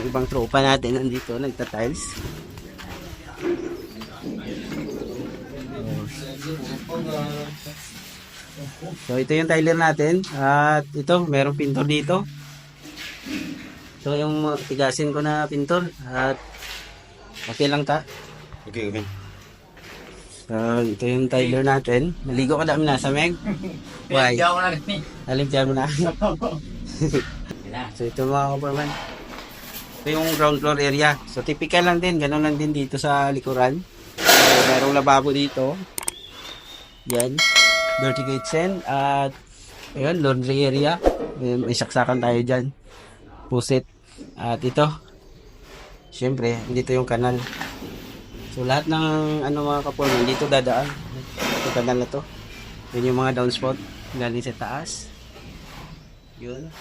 ibang tropa natin nandito, nagta-tiles. So ito yung tiler natin at ito merong pintor dito. So yung tigasin ko na pintor at okay lang ta. Okay, okay. So ito yung tiler natin. Naligo ka dami na sa Meg. Why? Nalimpiyan mo na. So ito mga kaparman. Ito yung ground floor area. So typical lang din, ganun lang din dito sa likuran. So, merong lababo dito. Yan. Dirty kitchen at ayun, laundry area. May saksakan tayo dyan. Pusit. At ito, syempre, dito yung kanal. So lahat ng ano mga kaporman, dito dadaan. Ito kanal na to. Yun yung mga downspout galing sa taas. Yun.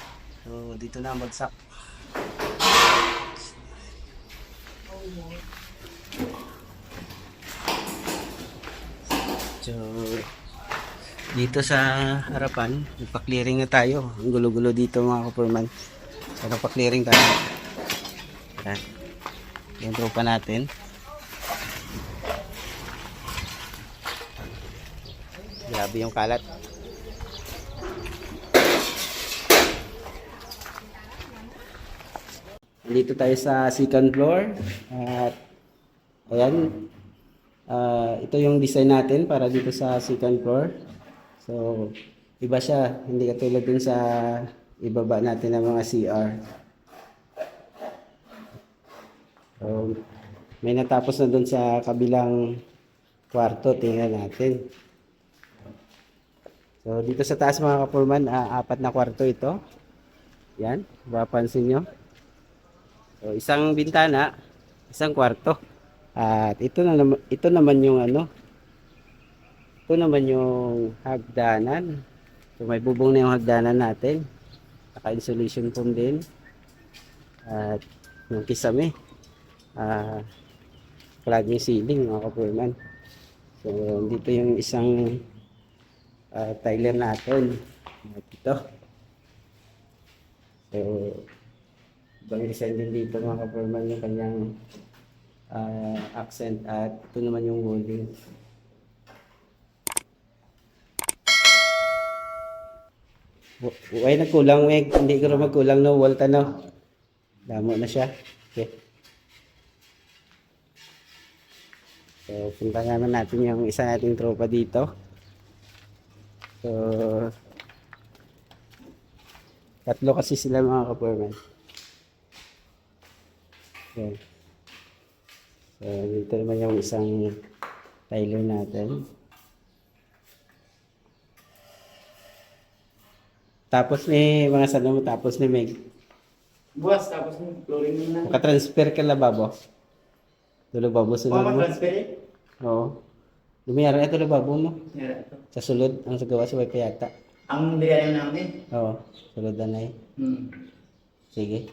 So dito na ang bagsak. So dito sa harapan, nagpa-clearing na tayo. Ang gulo-gulo dito mga kaporman. So nagpa-clearing tayo. Yan. Yung tropa natin. Grabe yung kalat. Dito tayo sa second floor. At ayan. Ito yung design natin para dito sa second floor. So, iba siya. Hindi katulad dun sa ibaba natin ng mga CR. So, may natapos na dun sa kabilang kwarto. Tingnan natin. So, dito sa taas mga kapurman, 4 na kwarto ito. Yan, mapapansin nyo. So, isang bintana, isang kwarto. At ito naman yung ano. Ito naman yung hagdanan. So, may bubong na yung hagdanan natin. Naka-insulation foam din. At yung kisame. Flagging ceiling mga kapurman. So, dito yung isang tiler natin. Ito. So, ibang design din dito mga kapurman yung kanyang accent at ito naman yung molding. Huwag nagkulang, Meg. Hindi ko rin magkulang no wall tanaw. Damo na siya. Okay. So, punta naman natin yung isa nating tropa dito. So, tatlo kasi sila mga kapurman. Okay. So, dito naman yung isang tiler natin. Tapos ni mga sanong tapos ni Meg. Buwas, tapos yung flooring na. Makatransfer ka lababo. Tulog babo sunod mo. Transfer eh? Oo. Lumiyaran ito lababo mo. Yara ito. Sa sulod, ang sagawa sa wifi yata. Ang diyan namin. Oo. Sulod na eh. Sige.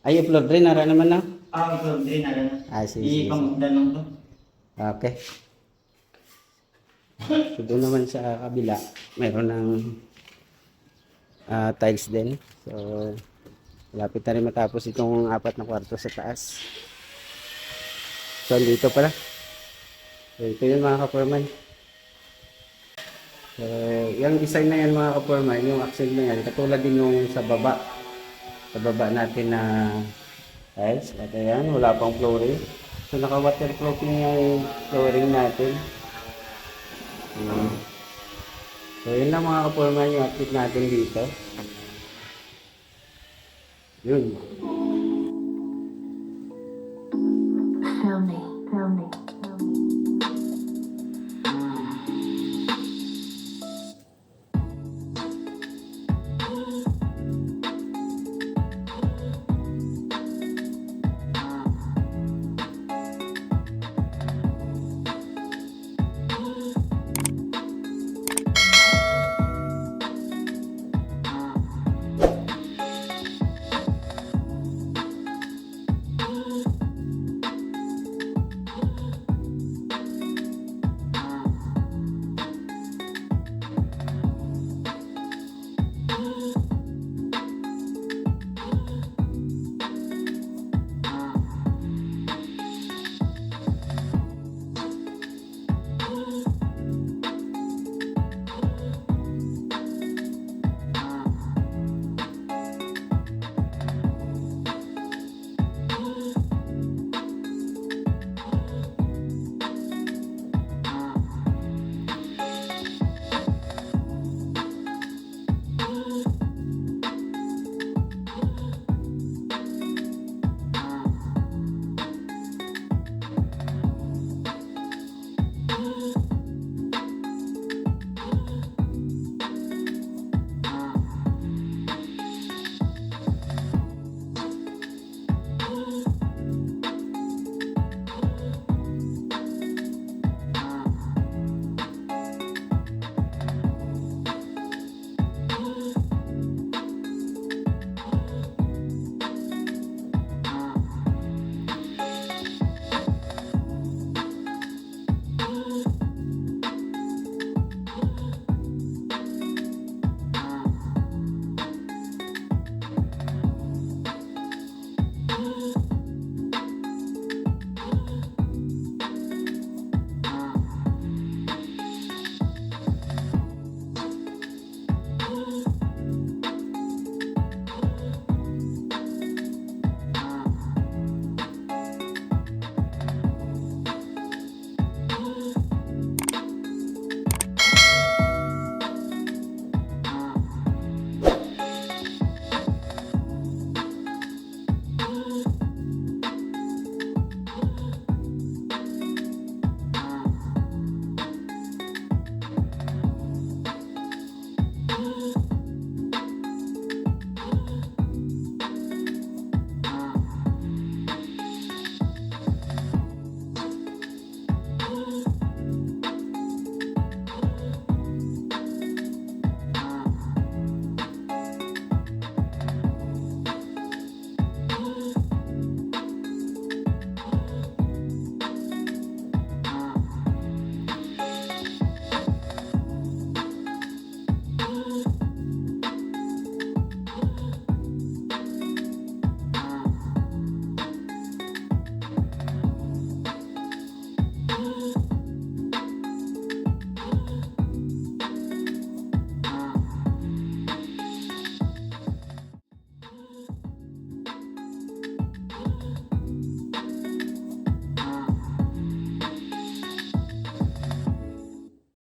Ay, upload rin. Nara naman na. Upload din na lang. Sige. Ipamugdan lang to. Okay. So, doon naman sa kabila, mayroon ng tiles din. So, malapit na rin matapos itong 4 na kwarto sa taas. So, dito pala. So, ito yun mga kapurman. So, yung design na yan mga kapurman, yung axle na yan, katulad din yung sa baba. Sa baba natin na tiles. At ayan, wala pang flooring. So, naka-waterproofing yung flooring natin. So, yun lang mga kapurman yung update natin dito. Yun.